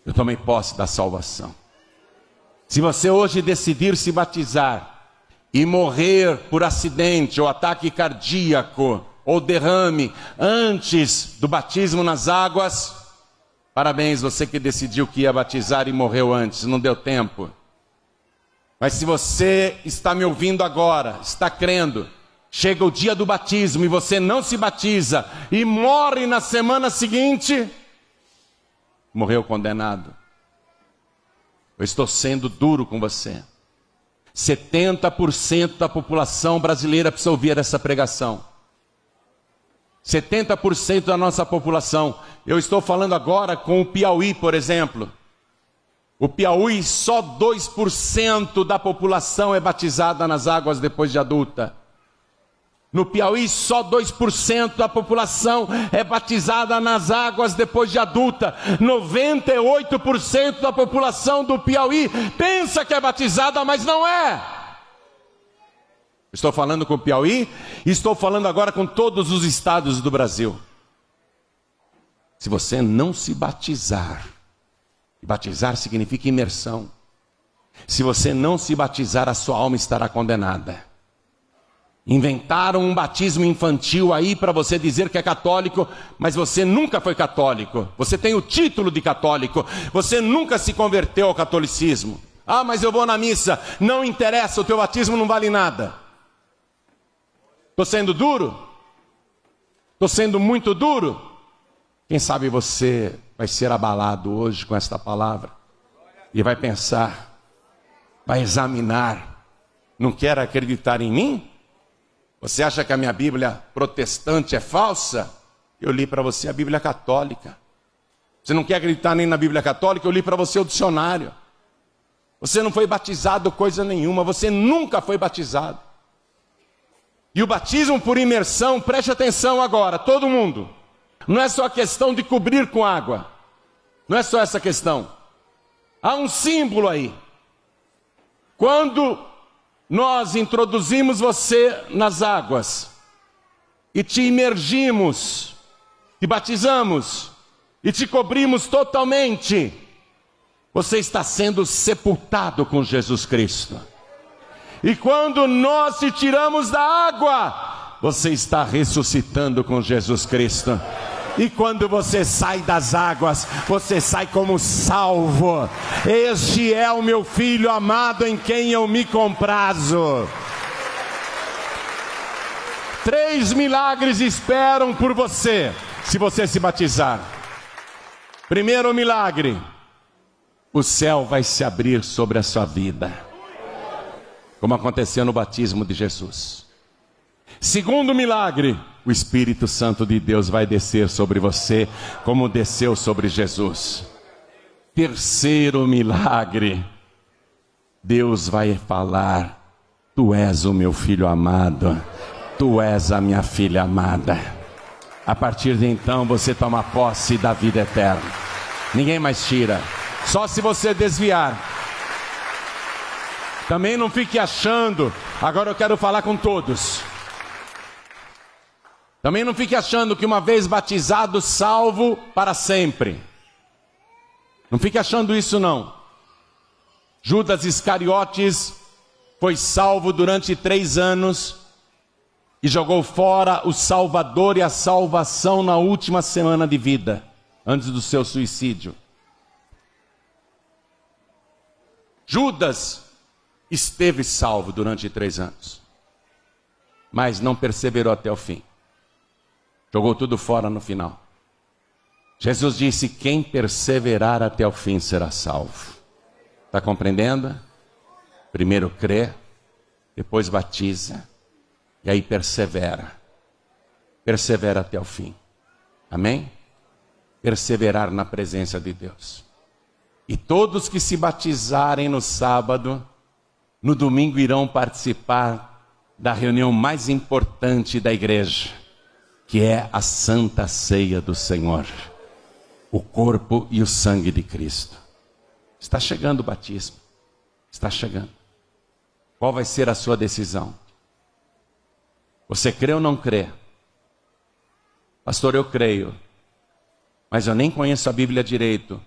Eu tomei posse da salvação. Se você hoje decidir se batizar e morrer por acidente ou ataque cardíaco ou derrame antes do batismo nas águas, parabéns, você que decidiu que ia batizar e morreu antes, não deu tempo. Mas se você está me ouvindo agora, está crendo, chega o dia do batismo e você não se batiza e morre na semana seguinte, morreu condenado. Eu estou sendo duro com você. 70% da população brasileira precisa ouvir essa pregação. 70% da nossa população. Eu estou falando agora com o Piauí, por exemplo. O Piauí, só 2% da população é batizada nas águas depois de adulta. No Piauí, só 2% da população é batizada nas águas depois de adulta. 98% da população do Piauí pensa que é batizada, mas não é. Estou falando com o Piauí e estou falando agora com todos os estados do Brasil. Se você não se batizar, e batizar significa imersão. Se você não se batizar, a sua alma estará condenada. Inventaram um batismo infantil aí para você dizer que é católico, mas você nunca foi católico. Você tem o título de católico, você nunca se converteu ao catolicismo. Ah, mas eu vou na missa. Não interessa, o teu batismo não vale nada. Estou sendo duro? Estou sendo muito duro? Quem sabe você vai ser abalado hoje com esta palavra e vai pensar, vai examinar, não quer acreditar em mim? Você acha que a minha Bíblia protestante é falsa? Eu li para você a Bíblia católica. Você não quer acreditar nem na Bíblia católica? Eu li para você o dicionário. Você não foi batizado coisa nenhuma, você nunca foi batizado. E o batismo por imersão, preste atenção agora, todo mundo. Não é só a questão de cobrir com água. Não é só essa questão. Há um símbolo aí. Quando nós introduzimos você nas águas e te imergimos, te batizamos e te cobrimos totalmente, você está sendo sepultado com Jesus Cristo. E quando nós te tiramos da água, você está ressuscitando com Jesus Cristo. E quando você sai das águas, você sai como salvo. Este é o meu filho amado em quem eu me comprazo. 3 milagres esperam por você, se você se batizar. Primeiro milagre: o céu vai se abrir sobre a sua vida, como aconteceu no batismo de Jesus. Segundo milagre: o Espírito Santo de Deus vai descer sobre você, como desceu sobre Jesus. Terceiro milagre: Deus vai falar: tu és o meu filho amado, tu és a minha filha amada. A partir de então você toma posse da vida eterna. Ninguém mais tira, só se você desviar. Também não fique achando, agora eu quero falar com todos. Também não fique achando que uma vez batizado, salvo para sempre. Não fique achando isso não. Judas Iscariotes foi salvo durante 3 anos e jogou fora o Salvador e a salvação na última semana de vida, antes do seu suicídio. Judas esteve salvo durante 3 anos, mas não perseverou até o fim. Jogou tudo fora no final. Jesus disse: quem perseverar até o fim será salvo. Está compreendendo? Primeiro crê, depois batiza, e aí persevera. Persevera até o fim. Amém? Perseverar na presença de Deus. E todos que se batizarem no sábado, no domingo irão participar da reunião mais importante da igreja, que é a Santa Ceia do Senhor, o corpo e o sangue de Cristo. Está chegando o batismo, está chegando. Qual vai ser a sua decisão? Você crê ou não crê? Pastor, eu creio, mas eu nem conheço a Bíblia direito.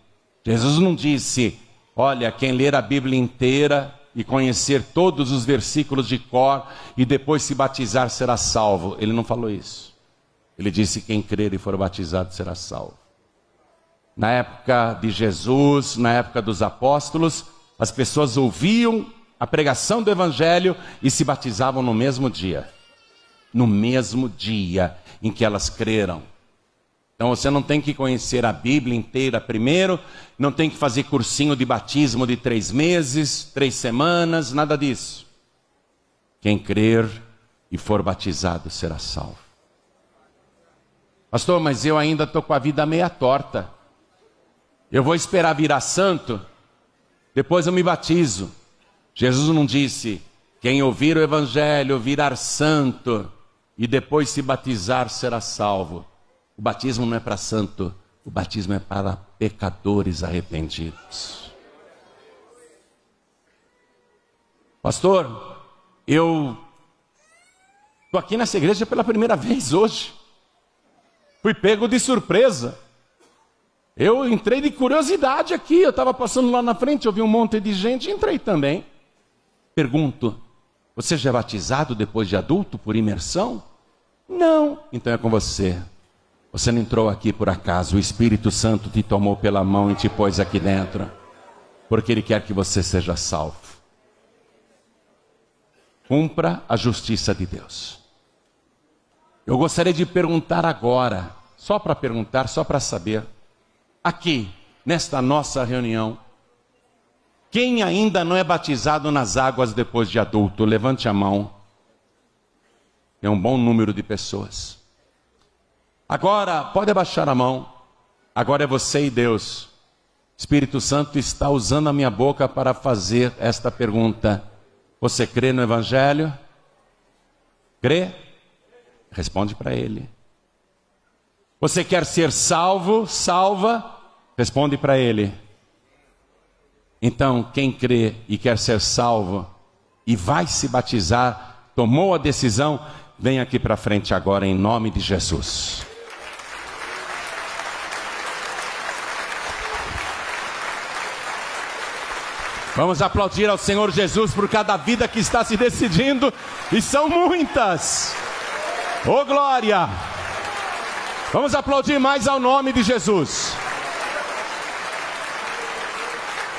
Jesus não disse: olha, quem ler a Bíblia inteira e conhecer todos os versículos de cor e depois se batizar será salvo. Ele não falou isso. Ele disse: quem crer e for batizado será salvo. Na época de Jesus, na época dos apóstolos, as pessoas ouviam a pregação do Evangelho e se batizavam no mesmo dia. No mesmo dia em que elas creram. Então você não tem que conhecer a Bíblia inteira primeiro, não tem que fazer cursinho de batismo de 3 meses, 3 semanas, nada disso. Quem crer e for batizado será salvo. Pastor, mas eu ainda estou com a vida meia torta. Eu vou esperar virar santo, depois eu me batizo. Jesus não disse: quem ouvir o Evangelho virar santo e depois se batizar será salvo. O batismo não é para santo, o batismo é para pecadores arrependidos. Pastor, eu estou aqui nessa igreja pela primeira vez hoje. Fui pego de surpresa. Eu entrei de curiosidade aqui, eu estava passando lá na frente, eu vi um monte de gente e entrei também. Pergunto: você já é batizado depois de adulto por imersão? Não. Então é com você. Você não entrou aqui por acaso, o Espírito Santo te tomou pela mão e te pôs aqui dentro. porque Ele quer que você seja salvo. Cumpra a justiça de Deus. Eu gostaria de perguntar agora, só para perguntar, só para saber, aqui, nesta nossa reunião, quem ainda não é batizado nas águas depois de adulto? Levante a mão. É um bom número de pessoas. Agora, pode abaixar a mão. Agora é você e Deus. O Espírito Santo está usando a minha boca para fazer esta pergunta. Você crê no Evangelho? Crê? Responde para Ele. Você quer ser salvo? Salva? Responde para Ele. Então, quem crê e quer ser salvo e vai se batizar, tomou a decisão, vem aqui para frente agora em nome de Jesus. Vamos aplaudir ao Senhor Jesus por cada vida que está se decidindo, e são muitas. Oh glória! Vamos aplaudir mais ao nome de Jesus.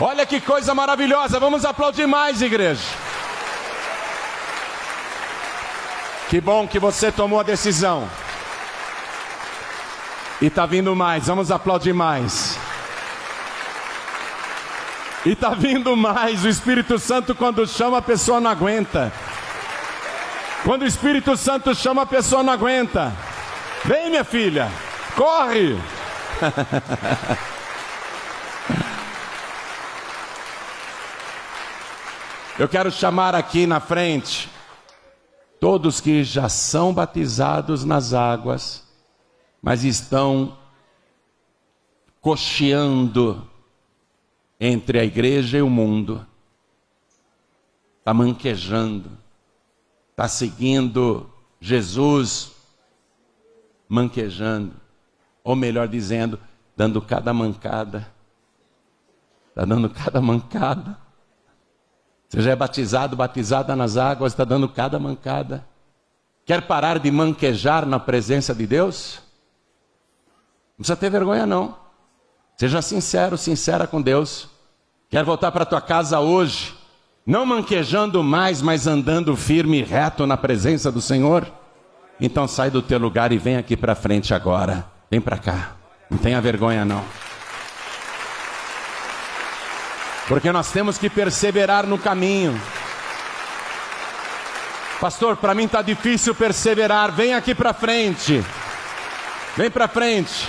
Olha que coisa maravilhosa, vamos aplaudir mais, igreja. Que bom que você tomou a decisão. E está vindo mais, vamos aplaudir mais. E está vindo mais. O Espírito Santo, quando chama, a pessoa não aguenta. Quando o Espírito Santo chama, a pessoa não aguenta. Vem, minha filha, corre. Eu quero chamar aqui na frente todos que já são batizados nas águas, mas estão cocheando entre a igreja e o mundo. Está manquejando, está seguindo Jesus, manquejando, ou melhor dizendo, dando cada mancada. Está dando cada mancada. Você já é batizado, batizada nas águas, está dando cada mancada. Quer parar de manquejar na presença de Deus? Não precisa ter vergonha não. Seja sincero, sincera com Deus. Quer voltar para tua casa hoje, não manquejando mais, mas andando firme e reto na presença do Senhor? Então sai do teu lugar e vem aqui para frente agora. Vem para cá. Não tenha vergonha não. Porque nós temos que perseverar no caminho. Pastor, para mim está difícil perseverar. Vem aqui para frente. Vem para frente.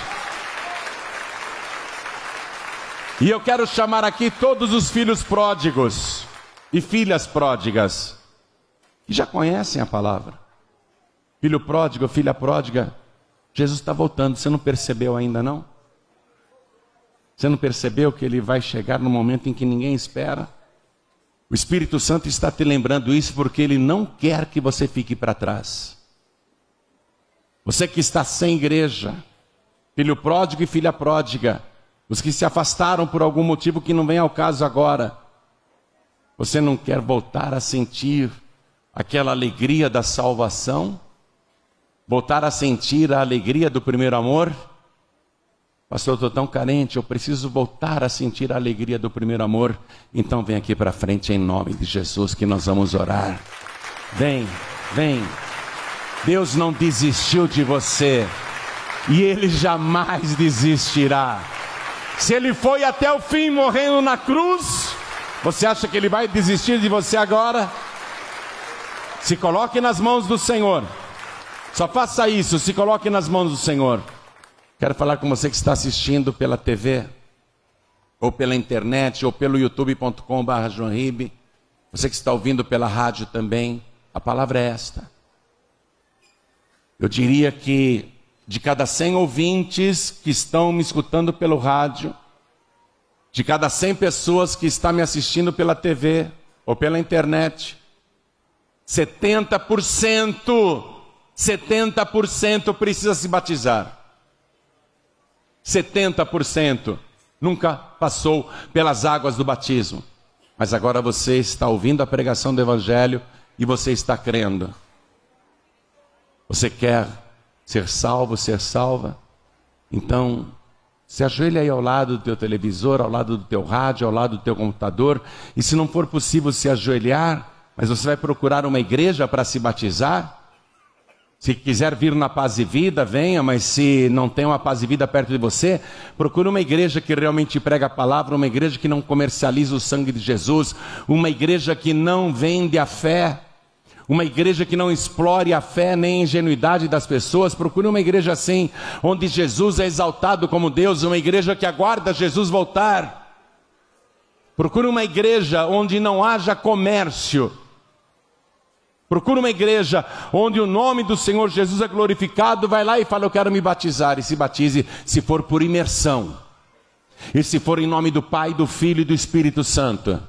E eu quero chamar aqui todos os filhos pródigos e filhas pródigas, que já conhecem a palavra. Filho pródigo, filha pródiga, Jesus está voltando. Você não percebeu ainda não? Você não percebeu que Ele vai chegar no momento em que ninguém espera? O Espírito Santo está te lembrando isso porque Ele não quer que você fique para trás. Você que está sem igreja, filho pródigo e filha pródiga, os que se afastaram por algum motivo que não vem ao caso agora, você não quer voltar a sentir aquela alegria da salvação? Voltar a sentir a alegria do primeiro amor? Pastor, eu estou tão carente, eu preciso voltar a sentir a alegria do primeiro amor. Então vem aqui para frente em nome de Jesus que nós vamos orar. Vem, vem. Deus não desistiu de você e Ele jamais desistirá. Se Ele foi até o fim morrendo na cruz, você acha que Ele vai desistir de você agora? Se coloque nas mãos do Senhor. Só faça isso, se coloque nas mãos do Senhor. Quero falar com você que está assistindo pela TV, ou pela internet, ou pelo youtube.com/joãorib. Você que está ouvindo pela rádio também. A palavra é esta. Eu diria que de cada 100 ouvintes que estão me escutando pelo rádio, de cada 100 pessoas que estão me assistindo pela TV ou pela internet, 70% precisa se batizar. 70% nunca passou pelas águas do batismo. Mas agora você está ouvindo a pregação do Evangelho e você está crendo. Você quer ser salvo, ser salva? Então, Se ajoelha aí ao lado do teu televisor, ao lado do teu rádio, ao lado do teu computador. E se não for possível se ajoelhar, mas você vai procurar uma igreja para se batizar. Se quiser vir na Paz e Vida, venha, mas se não tem uma Paz e Vida perto de você, procure uma igreja que realmente prega a palavra, uma igreja que não comercializa o sangue de Jesus, uma igreja que não vende a fé, uma igreja que não explore a fé nem a ingenuidade das pessoas. Procure uma igreja assim, onde Jesus é exaltado como Deus, uma igreja que aguarda Jesus voltar. Procure uma igreja onde não haja comércio. Procura uma igreja onde o nome do Senhor Jesus é glorificado. Vai lá e fala: eu quero me batizar. E se batize, se for por imersão. E se for em nome do Pai, do Filho e do Espírito Santo.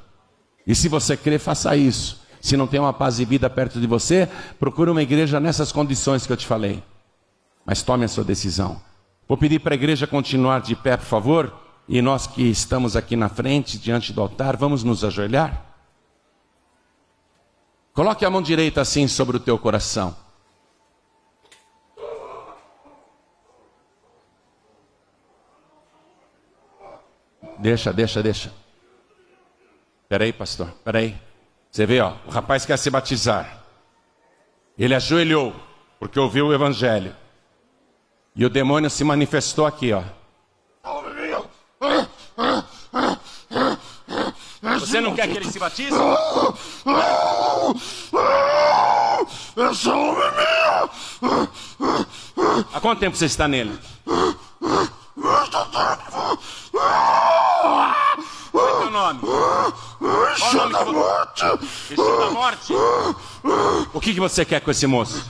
E se você crer, faça isso. Se não tem uma Paz e Vida perto de você, procure uma igreja nessas condições que eu te falei. Mas tome a sua decisão. Vou pedir para a igreja continuar de pé, por favor. E nós que estamos aqui na frente, diante do altar, vamos nos ajoelhar. Coloque a mão direita assim sobre o teu coração. Deixa. Espera aí, pastor, espera aí. Você vê, ó, o rapaz quer se batizar. Ele ajoelhou, porque ouviu o evangelho. E o demônio se manifestou aqui, ó. Você não quer que ele se batize? Há quanto tempo você está nele? Qual é o teu nome? Qual o nome que você... Exu da Morte? O que você quer com esse moço?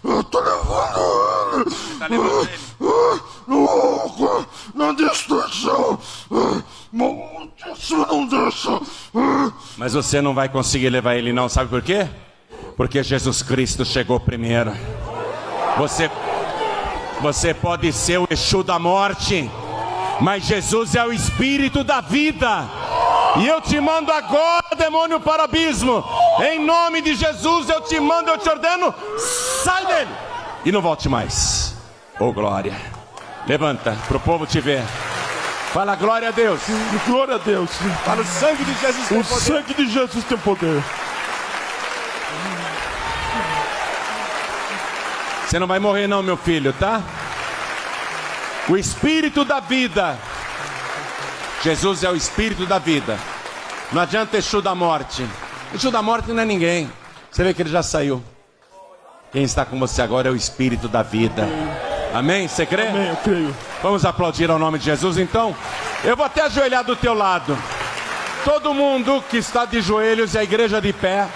Eu tô levando ele. Você está levando ele? Louco, na destruição. Maldição não deixa. Mas você não vai conseguir levar ele não, sabe por quê? Porque Jesus Cristo chegou primeiro. Você pode ser o Exu da Morte, mas Jesus é o Espírito da vida. E eu te mando agora, demônio, para o abismo. Em nome de Jesus eu te mando, eu te ordeno, sai dele e não volte mais. Oh glória. Levanta para o povo te ver. Fala glória a Deus. Glória a Deus. Fala, o sangue de Jesus tem poder. O sangue de Jesus tem poder. Você não vai morrer não, meu filho, tá? O Espírito da vida. Jesus é o Espírito da vida. Não adianta Exu da Morte. Exu da Morte não é ninguém. Você vê que ele já saiu. Quem está com você agora é o Espírito da vida. Amém? Você crê? Amém, eu creio. Vamos aplaudir ao nome de Jesus então? Eu vou até ajoelhar do teu lado. Todo mundo que está de joelhos e a igreja de pé.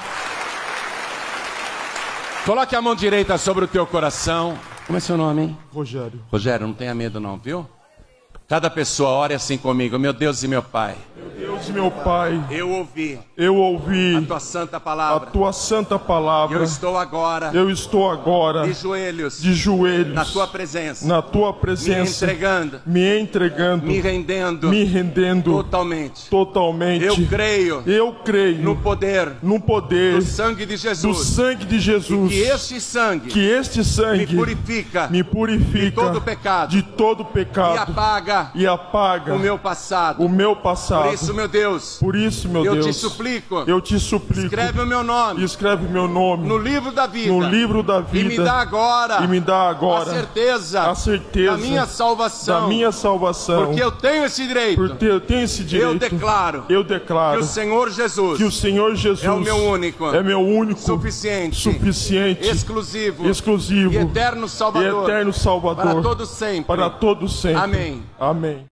Coloque a mão direita sobre o teu coração. Como é seu nome, hein? Rogério. Rogério, não tenha medo não, viu? Cada pessoa ore assim comigo. Meu Deus e meu Pai. Meu Deus e meu Pai. Eu ouvi a tua santa palavra. A tua santa palavra. Eu estou agora de joelhos na tua presença. Me entregando. Me rendendo. Totalmente. Eu creio no poder do sangue de Jesus. E que este sangue me purifica de todo pecado. E apaga o meu passado. Por isso, meu Deus, eu te suplico, escreve o meu nome no livro da vida, e me dá agora a certeza da minha salvação, porque eu tenho esse direito. Eu declaro que o Senhor Jesus é o meu único, suficiente, exclusivo e eterno Salvador, para todos sempre. Amém. Amém.